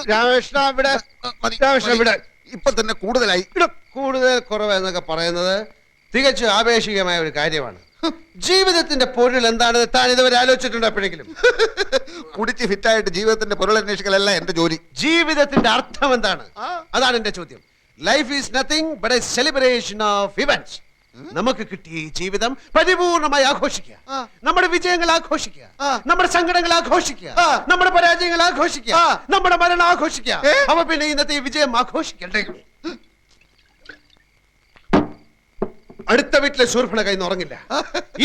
രാമകൃഷ്ണ ഇവിടെ, രാമകൃഷ്ണ ഇവിടെ. ഇപ്പൊ തന്നെ കൂടുതലായി. കൂടുതൽ കുറവ് എന്നൊക്കെ പറയുന്നത് തികച്ചും ആപേക്ഷികമായ ഒരു കാര്യമാണ്. ജീവിതത്തിന്റെ പൊരുൾ എന്താണെന്ന് താൻ ഇതുവരെ ആലോചിച്ചിട്ടുണ്ടോ എപ്പോഴെങ്കിലും? കുടിച്ച് ഫിറ്റായിട്ട് ജീവിതത്തിന്റെ പൊരുളന്വേഷിക്കലല്ല എന്റെ ജോലി. ജീവിതത്തിന്റെ അർത്ഥം എന്താണ്? അതാണ് എന്റെ ചോദ്യം. Life is nothing but A celebration of events. നമുക്ക് കിട്ടിയ ഈ ജീവിതം പരിപൂർണമായി ആഘോഷിക്കുക, നമ്മുടെ വിജയങ്ങൾ ആഘോഷിക്കുക, നമ്മുടെ സങ്കടങ്ങൾ ആഘോഷിക്കുക, നമ്മുടെ പരാജയങ്ങൾ ആഘോഷിക്കുക, നമ്മുടെ മരണം ആഘോഷിക്കുക. അപ്പൊ പിന്നെ ഇന്നത്തെ ഈ വിജയം ആഘോഷിക്കണ്ടേ? അടുത്ത വീട്ടിലെ ശൂർഭണഖ ഇന്ന് ഉറങ്ങില്ല.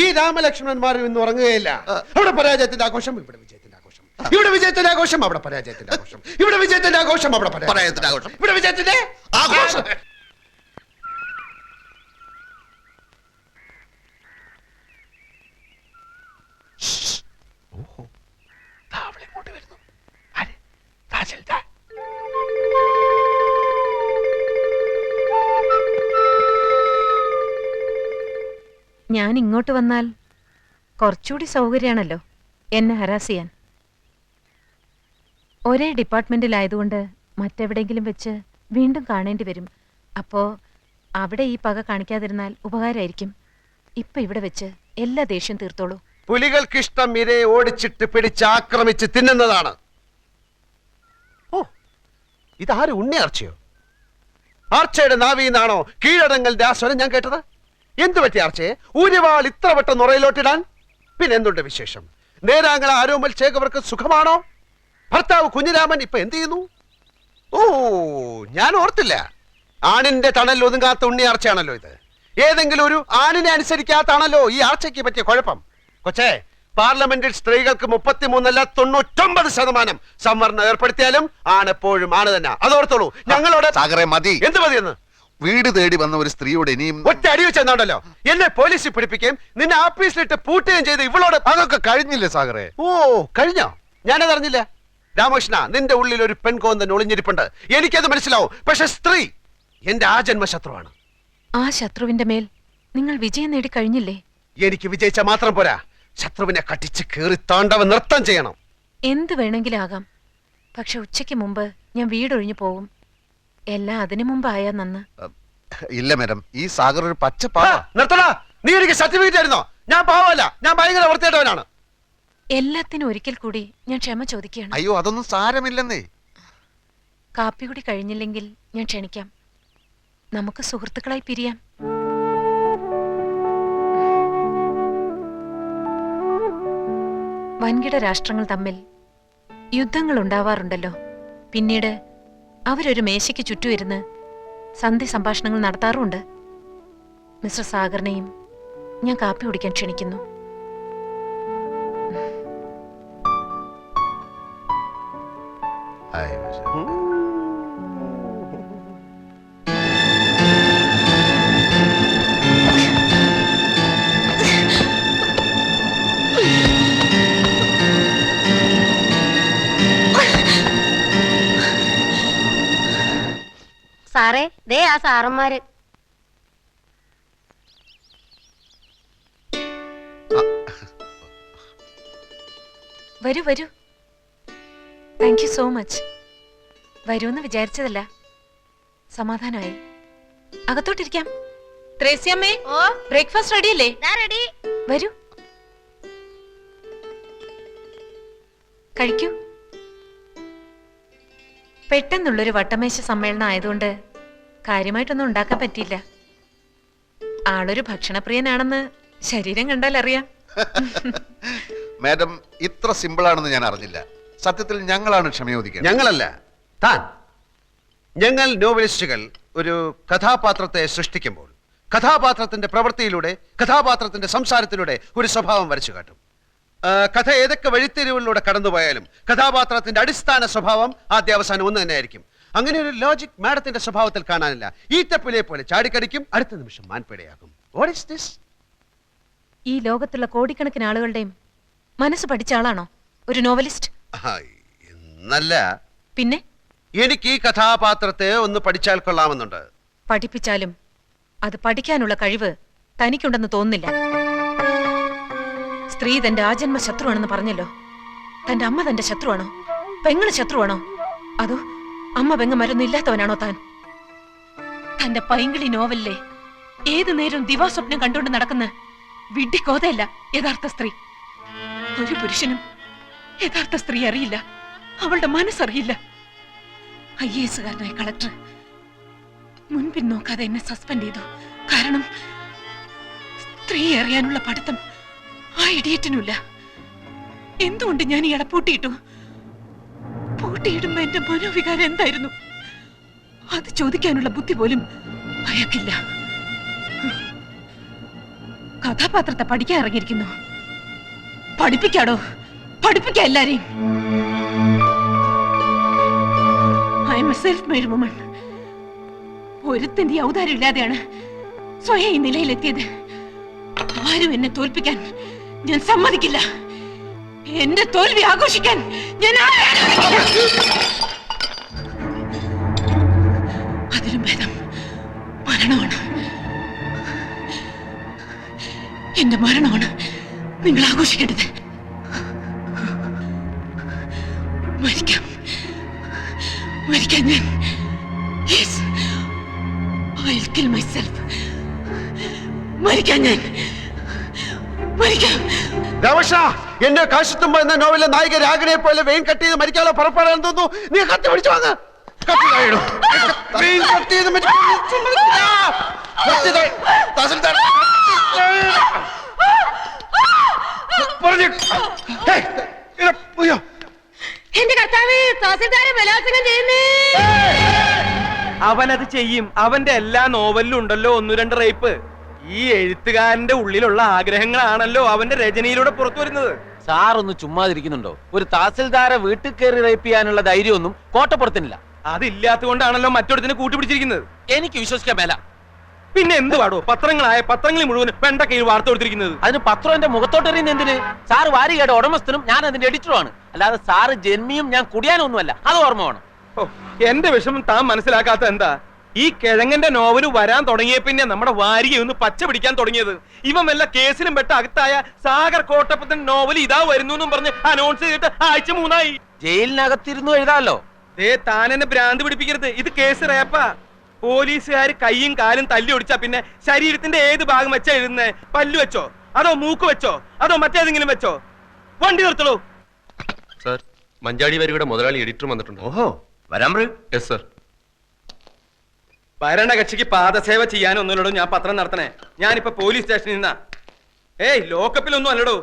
ഈ രാമലക്ഷ്മണന്മാർ ഇന്ന് ഉറങ്ങുകയില്ല. അവിടെ പരാജയത്തിന്റെ ആഘോഷം, ഇവിടെ വിജയത്തിന്റെ ആഘോഷം. ഇവിടെ വിജയത്തിന്റെ ആഘോഷം, അവിടെ പരാജയത്തിന്റെ ആഘോഷം. ഇവിടെ വിജയത്തിന്റെ ആഘോഷം, അവിടെ പരാജയത്തിന്റെ ആഘോഷം. ഇവിടെ വിജയത്തിന്റെ ആഘോഷം. ഞാൻ ഇങ്ങോട്ട് വന്നാൽ കുറച്ചുകൂടി സൗകര്യമാണല്ലോ എന്നെ ഹരാസ് ചെയ്യാൻ. ഒരേ ഡിപ്പാർട്ട്മെന്റിലായതുകൊണ്ട് മറ്റെവിടെയെങ്കിലും വെച്ച് വീണ്ടും കാണേണ്ടി വരും. അപ്പോ അവിടെ ഈ പക കാണിക്കാതിരുന്നാൽ ഉപകാരമായിരിക്കും. ഇപ്പൊ ഇവിടെ വെച്ച് എല്ലാ ദേഷ്യം തീർത്തോളൂ. പുലികൾക്കിഷ്ടം ഇരയെ ഓടിച്ചിട്ട് പിടിച്ച് ആക്രമിച്ച് തിന്നുന്നതാണ്. ഓ, ഇതാരും ഉണ്ണി ആർച്ചയോ? ആർച്ചയുടെ നാവിന്നാണോ കീഴടങ്ങലിന്റെ ആ സ്വരം ഞാൻ കേട്ടത്? എന്തു പറ്റി ആർച്ചയെ ഊരിവാൾ ഇത്ര വട്ടം നുറയിലോട്ടിടാൻ? പിന്നെ എന്തുണ്ട് വിശേഷം? നേരാങ്ങള ആരോമൽ ചേകവർക്ക് സുഖമാണോ? ഭർത്താവ് കുഞ്ഞിരാമൻ ഇപ്പൊ എന്ത് ചെയ്യുന്നു? ഓ, ഞാൻ ഓർത്തില്ല. ആണിന്റെ തണൽ ഒതുങ്ങാത്ത ഉണ്ണി ആർച്ചയാണല്ലോ ഇത്. ഏതെങ്കിലും ഒരു ആണിനെ അനുസരിക്കാത്താണല്ലോ ഈ ആർച്ചയ്ക്ക് പറ്റിയ കുഴപ്പം. കൊച്ചേ, പാർലമെന്റിൽ സ്ത്രീകൾക്ക് 33 അല്ല 99% സംവരണം ഏർപ്പെടുത്തിയാലും ആണെപ്പോഴും ആണ് തന്നെ. അതോർത്തോളൂ. ഞങ്ങളോട് മതി. എന്ത് മതിയെന്ന്? വീട് തേടി വന്ന ഒരു സ്ത്രീയോട് ഇനിയും ഒറ്റ അടി വെച്ചെന്നാണല്ലോ എന്നെ പോലീസിൽ പിടിപ്പിക്കുകയും നിന്നെ ആഫീസിലിട്ട് പൂട്ടുകയും ചെയ്ത് ഇവളോട്. അതൊക്കെ കഴിഞ്ഞില്ലേ സാഗറെ? ഓ, കഴിഞ്ഞോ? ഞാനതറിഞ്ഞില്ല. രാമകൃഷ്ണ, നിന്റെ ഉള്ളിൽ ഒരു പെൺകോന്തൻ ഒളിഞ്ഞിരിപ്പുണ്ട്. എനിക്കത് മനസ്സിലാവും. പക്ഷെ സ്ത്രീ എന്റെ ആജന്മ ശത്രുവാണ്. ആ ശത്രുവിന്റെ മേൽ നിങ്ങൾ വിജയം നേടി കഴിഞ്ഞില്ലേ? എനിക്ക് വിജയിച്ച മാത്രം പോരാ, ശത്രുവിനെ കട്ടിച്ച് കീറി താണ്ടവ നൃത്തം ചെയ്യണം. എന്ത് വേണമെങ്കിലും ആകാം. പക്ഷെ ഉച്ചയ്ക്ക് മുമ്പ് ഞാൻ വീടൊഴിഞ്ഞു പോവും. എല്ലാം അതിനു മുമ്പായാ നന്ന്. ഇല്ല മാഡം, ഈ സാഗർ ഒരു പച്ച പാവ. നിർത്തടാ. നീ എനിക്ക് സർട്ടിഫിക്കറ്റ് ആയിരുന്നോ? ഞാൻ പാവമല്ല, ഞാൻ ഭയങ്കര വൃത്തിയായിട്ടവനാണ്. എല്ലാത്തിനും ഒരിക്കൽ കൂടി ഞാൻ ക്ഷമ ചോദിക്കുകയാണ്. അയ്യോ, അതൊന്നും സാരമില്ലെന്നേ. കാപ്പി കൂടി കഴിഞ്ഞില്ലെങ്കിൽ ഞാൻ ക്ഷണിക്കാം. നമുക്ക് സുഹൃത്തുക്കളായി പിരിയാം. വൻകിട രാഷ്ട്രങ്ങൾ തമ്മിൽ യുദ്ധങ്ങൾ ഉണ്ടാവാറുണ്ടല്ലോ. പിന്നീട് അവരൊരു മേശയ്ക്ക് ചുറ്റുമിരുന്ന് സന്ധി സംഭാഷണങ്ങൾ നടത്താറുണ്ട്. മിസ്റ്റർ സാഗറിനെയും ഞാൻ കാപ്പി കുടിക്കാൻ ക്ഷണിക്കുന്നു. സാറേ, ദേ ആ സാറന്മാര്. വരൂ വരൂ. Thank you so much. വരൂന്ന് വിചാരിച്ചതല്ല. സമാധാനമായി. അകത്തോട്ടിരിക്കാം. ത്രേസ്യമ്മേ, ബ്രേക്ക്ഫാസ്റ്റ് റെഡിയല്ലേ? റെഡി. വരൂ, കഴിക്കൂ. പെട്ടെന്നുള്ളൊരു വട്ടമേശ സമ്മേളനം ആയതുകൊണ്ട് കാര്യമായിട്ടൊന്നും ഉണ്ടാക്കാൻ പറ്റിയില്ല. ആളൊരു ഭക്ഷണപ്രിയനാണെന്ന് ശരീരം കണ്ടാൽ അറിയാം. മാഡം, ഇത്ര സിമ്പിൾ ആണെന്ന് ഞാൻ അറിഞ്ഞില്ല. സത്യത്തിൽ ഞങ്ങളാണ് ക്ഷമയോദിക്കുക. ഞങ്ങളല്ല, താൻ. ഞങ്ങൾ നോവലിസ്റ്റുകൾ ഒരു കഥാപാത്രത്തെ സൃഷ്ടിക്കുമ്പോൾ കഥാപാത്രത്തിന്റെ പ്രവൃത്തിയിലൂടെ, കഥാപാത്രത്തിന്റെ സംസാരത്തിലൂടെ ഒരു സ്വഭാവം വരച്ചു കാട്ടും. കഥ ഏതൊക്കെ വഴിത്തിരിവുകളിലൂടെ കടന്നുപോയാലും കഥാപാത്രത്തിന്റെ അടിസ്ഥാന സ്വഭാവം ആദ്യാവസാനം ഒന്ന് തന്നെയായിരിക്കും. അങ്ങനെ ഒരു ലോജിക് മാഡത്തിന്റെ സ്വഭാവത്തിൽ കാണാനില്ല. ഈറ്റപ്പിലെ പോലെ ചാടിക്കടിക്കും, അടുത്ത നിമിഷം മാൻപേടയാകും. What is this? ഈ ലോകത്തുള്ള കോടിക്കണക്കിന് ആളുകളുടെയും മനസ്സ് പഠിച്ച ആളാണോ ഒരു നോവലിസ്റ്റ്? എന്നല്ല. പിന്നെ എനിക്ക് ഈ കഥാപാത്രത്തെ ഒന്ന് പഠിച്ചാൽ കൊള്ളാമെന്നുണ്ട്. പഠിപ്പിച്ചാലും അത് പഠിക്കാനുള്ള കഴിവ് തനിക്കുണ്ടെന്ന് തോന്നുന്നില്ല. സ്ത്രീ തന്റെ ആജന്മ ശത്രുവാണെന്ന് പറഞ്ഞല്ലോ. തന്റെ അമ്മ തന്റെ ശത്രുവാണോ? പെങ്ങള് ശത്രുവാണോ അതോ അമ്മ പെങ്ങന്മാരൊന്നും ഇല്ലാത്തവനാണോ താൻ? തന്റെ പൈങ്കിളി നോവലിലെ ഏതു നേരവും ദിവാസ്വപ്നം കണ്ടുകൊണ്ട് നടക്കുന്ന വിഡ്ഢിക്കോതയല്ല യഥാർത്ഥ സ്ത്രീ. ഒരു പുരുഷനും യഥാർത്ഥ സ്ത്രീ അറിയില്ല, അവളുടെ മനസ്സറിയില്ല. IAS കാരനായ കളക്ടർ മുൻപിൻ നോക്കാതെ എന്നെ സസ്പെൻഡ് ചെയ്തു. കാരണം സ്ത്രീ അറിയാനുള്ള പഠിത്തം ആ ഇഡിയറ്റിനുമില്ല. എന്തുകൊണ്ട് ഞാൻ ഇയാളെ പൂട്ടിയിട്ടു? പൂട്ടിയിടുമ്പോ എന്റെ മനോവികാരം എന്തായിരുന്നു അത് ചോദിക്കാനുള്ള ബുദ്ധി പോലും അയാൾക്കില്ല. കഥാപാത്രത്തെ പഠിക്കാൻ ഇറങ്ങിയിരിക്കുന്നു. പഠിപ്പിക്കാടോ, പഠിപ്പിക്കാം എല്ലാരെയും. I am a self made woman. ഒരുത്തിന്റെ ഔദാര്യം ഇല്ലാതെയാണ് സ്വയം ഈ നിലയിലെത്തിയത്. ആരും എന്നെ തോൽപ്പിക്കാൻ ഞാൻ സമ്മതിക്കില്ല. എന്റെ തോൽവി ആഘോഷിക്കാൻ ഞാൻ അതിലും ഭേദം മരണമാണ്. എന്റെ മരണമാണ് നിങ്ങൾ ആഘോഷിക്കേണ്ടത്. മരിക്കാം, മരിക്കാൻ ഞാൻ. Yes, I'll kill myself. മരിക്കാൻ ഞാൻ, മരിക്കാം. രമേശ, എന്റെ കാശത്തുമ്പ എന്ന നോവലിലെ നായിക രാഗിനെ പോലെ വെയിൻ കട്ട് ചെയ്ത് മരിക്കാനുള്ള പുറപ്പെടാൻ തോന്നുന്നു. നീ കത്തി പിടിച്ചു വാങ്ങ. എന്റെ കർത്താവേ, തഹസിൽദാരെ ബലാത്സംഗം ചെയ്യുന്നേ. അവനത് ചെയ്യും. അവന്റെ എല്ലാ നോവലിലും ഉണ്ടല്ലോ 1-2 റേപ്പ്. ഈ എഴുത്തുകാരന്റെ ഉള്ളിലുള്ള ആഗ്രഹങ്ങളാണല്ലോ അവന്റെ രചനയിലൂടെ പുറത്തു വരുന്നത്. സാറൊന്ന് ചുമ്മാതിരിക്കുന്നുണ്ടോ? ഒരു തഹസിൽദാരെ വീട്ടിൽ കയറി റേപ്പ് ചെയ്യാനുള്ള ധൈര്യമൊന്നും കോട്ടപ്പുറത്തിനില്ല. അതില്ലാത്ത കൊണ്ടാണല്ലോ മറ്റൊരുത്തിന് കൂട്ടുപിടിച്ചിരിക്കുന്നത്. എനിക്ക് വിശ്വസിക്കാൻ മേല. പിന്നെ എന്ത് പാടോ? പത്രങ്ങളിൽ മുഴുവൻ വെണ്ട കീഴ് വാർത്ത കൊടുത്തിരിക്കുന്നത്. അതിന് പത്രം എന്റെ മുഖത്തോട്ട് എറിയുന്ന എന്തിന്? സാറ് വാരികയുടെ ഉടമസ്ഥനും ഞാൻ അതിന്റെ എഡിറ്ററുമാണ്. അല്ലാതെ സാറ് ജന്മിയും ഞാൻ കുടിയാനൊന്നുമല്ല. അത് ഓർമ്മ വേണം. ഓ, എന്റെ വിഷമം താൻ മനസ്സിലാക്കാത്ത എന്താ? ഈ കിഴങ്ങന്റെ നോവല് വരാൻ തുടങ്ങിയ പിന്നെ നമ്മുടെ വാരികയൊന്ന് പച്ച പിടിക്കാൻ തുടങ്ങിയത്. ഇവൻ വല്ല കേസിലും പെട്ട അകത്തായ സാഗർ കോട്ടപ്പത്തിന്റെ നോവൽ ഇതാ വരുന്നു എന്നും പറഞ്ഞ് അനൗൺസ് ചെയ്തിട്ട് ആഴ്ച 3 ജയിലിനകത്തിരുന്നു എഴുതാമല്ലോ. താൻ എന്നെ ഭ്രാന്ത് പിടിപ്പിക്കരുത്. ഇത് കേസ് റേപ്പാ. പോലീസുകാർ കൈയും കാലും തല്ലി ഒടിച്ചാ പിന്നെ ശരീരത്തിന്റെ ഏത് ഭാഗം വെച്ചാ എഴുതുന്നേ? പല്ലു വെച്ചോ, അതോ മൂക്ക് വെച്ചോ, അതോ മറ്റേതെങ്കിലും വെച്ചോ? വണ്ടി നിർത്തളൂ. സർ, മഞ്ചാടി വരിയുടെ മുതലാളി എഡിറ്റർ വന്നിട്ടുണ്ട്. ഓഹോ, വരാൻ പറയൂ. Yes sir. ഭരണകക്ഷിക്ക് പാദസേവ ചെയ്യാനൊന്നുമില്ലടോ ഞാൻ പത്രം നടത്തണേ. ഞാനിപ്പോ പോലീസ് സ്റ്റേഷനിൽ നിന്നാ. ലോക്കപ്പിലൊന്നും അല്ലടോ.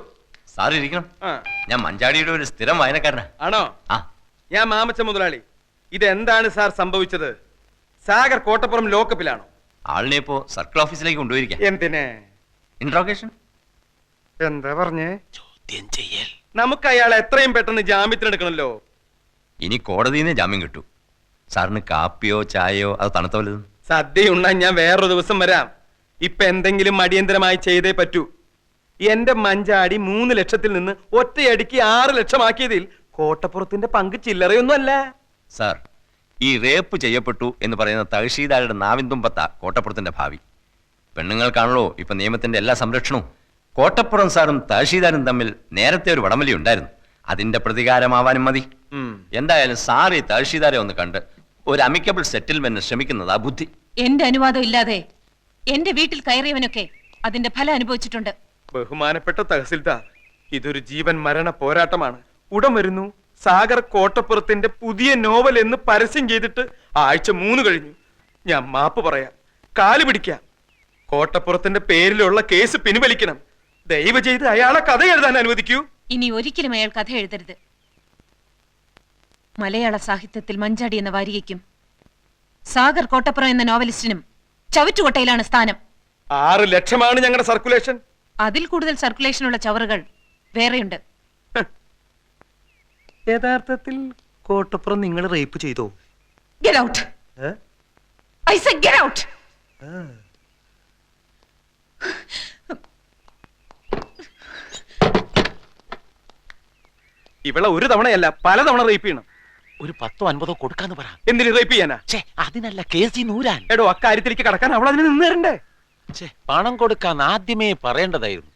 സാർ ഇരിക്കണം. ആ, ഞാൻ മഞ്ചാടിയുടെ ഒരു സ്ഥിരം വായനക്കാരനാ. ആണോ? ആ, ഞാൻ മാമച്ച മുതലാളി. ഇതെന്താണ് സാർ സംഭവിച്ചത്? സാഗർ കോട്ടപ്പുറം ലോക്കപ്പിലാണോ? ആളിനെ ഇപ്പോ സർക്കിൾ ഓഫീസിലേക്ക് കൊണ്ടുപോയിരിക്കാം. എന്തിനെ? ഇൻട്രോഗേഷൻ. എന്താ പറഞ്ഞേ? ചോദ്യം ചെയ്യൽ. നമുക്ക് അയാളെ എത്രയും പെട്ടെന്ന് ജാമ്യത്തിനെടുക്കണല്ലോ. ഇനി കോടതിയിൽ നിന്ന് ജാമ്യം കിട്ടൂ. സാറിന് കാപ്പിയോ ചായയോ അത് തണുത്ത വല്ലതും? സദ്യ ഉണ്ണാൻ ഞാൻ വേറൊരു ദിവസം വരാം. ഇപ്പൊ എന്തെങ്കിലും അടിയന്തരമായി ചെയ്തേ പറ്റൂ. എന്റെ മഞ്ചാടി 3 ലക്ഷത്തിൽ നിന്ന് ഒറ്റയടിക്ക് 6 ലക്ഷമാക്കിയതിൽ കോട്ടപ്പുറത്തിന്റെ പങ്ക് ചില്ലറയൊന്നും അല്ല. സാർ, ഈ റേപ്പ് ചെയ്യപ്പെട്ടു എന്ന് പറയുന്ന തഹസീൽദാരുടെ നാവിൻതുമ്പത്ത കോട്ടപ്പുറത്തിന്റെ ഭാവി. പെണ്ണുങ്ങൾക്കാണല്ലോ ഇപ്പൊ നിയമത്തിന്റെ എല്ലാ സംരക്ഷണവും. കോട്ടപ്പുറം സാറും തഹസീൽദാരും തമ്മിൽ നേരത്തെ ഒരു വടംവലി ഉണ്ടായിരുന്നു. അതിന്റെ പ്രതികാരമാവാനും മതി. എന്തായാലും സാർ ഈ തഹസീൽദാരെ ഒന്ന് കണ്ട് ഒരു അമിക്കബിൾ സെറ്റിൽമെന്റ് ശ്രമിക്കുന്നതാ ബുദ്ധി. എന്റെ അനുവാദം ഇല്ലാതെ എന്റെ വീട്ടിൽ കയറിയവനൊക്കെ അതിന്റെ ഫലം അനുഭവിച്ചിട്ടുണ്ട്. ബഹുമാനപ്പെട്ട തഹസിൽദാർ, ഇതൊരു ജീവൻ മരണ പോരാട്ടമാണ്. ഉടൻ വരുന്നു. സാഗർ കോട്ടപ്പുറത്തിന്റെ പുതിയ നോവൽ എന്ന് പരസ്യം ചെയ്തിട്ട് ആഴ്ച 3 കഴിഞ്ഞു. ഞാൻ മാപ്പ് പറയാം, കാല് പിടിക്കാം. കോട്ടപ്പുറത്തിന്റെ പേരിലുള്ള കേസ് പിൻവലിക്കണം. ദയവ് ചെയ്ത് അയാളെ കഥ എഴുതാൻ അനുവദിക്കൂ. ഇനി ഒരിക്കലും അയാൾ കഥ എഴുതരുത്. മലയാള സാഹിത്യത്തിൽ മഞ്ചാടി എന്ന വാരികയ്ക്കും സാഗർ കോട്ടപ്പുറം എന്ന നോവലിസ്റ്റിനും ചവറ്റുകൊട്ടയിലാണ് സ്ഥാനം. 6 ലക്ഷമാണ് ഞങ്ങളുടെ സർക്കുലേഷൻ. അതിൽ കൂടുതൽ സർക്കുലേഷനുള്ള ചവറുകൾ വേറെയുണ്ട്. യഥാർത്ഥത്തിൽ കോട്ടപ്പുറം നിങ്ങൾ റേപ്പ് ചെയ്തോ? Get out. I said get out. ഇവളെ ഒരു തവണയല്ല പലതവണ റേപ്പ് ചെയ്യണം. ഒരു 10 or 50 കൊടുക്കാന്ന് പറ. എന്തിനു റേപ്പ് ചെയ്യാനാ? അതിനല്ല കേസി നൂരാൻ. എടോ, അക്കാര്യത്തിലേക്ക് കടക്കാൻ അവൾ അതിന് നിന്ന് തരണ്ടേ? പണം കൊടുക്കാൻ ആദ്യമേ പറയേണ്ടതായിരുന്നു.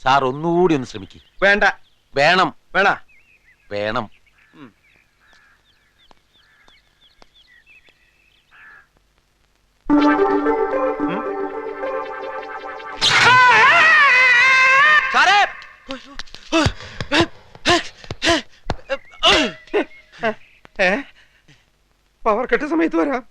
സാർ ഒന്നുകൂടി ഒന്ന് ശ്രമിക്കും. വേണ്ട. വേണം. വേണ. വേണം. സാറേ പവർ കെട്ട സമയത്ത് വരാം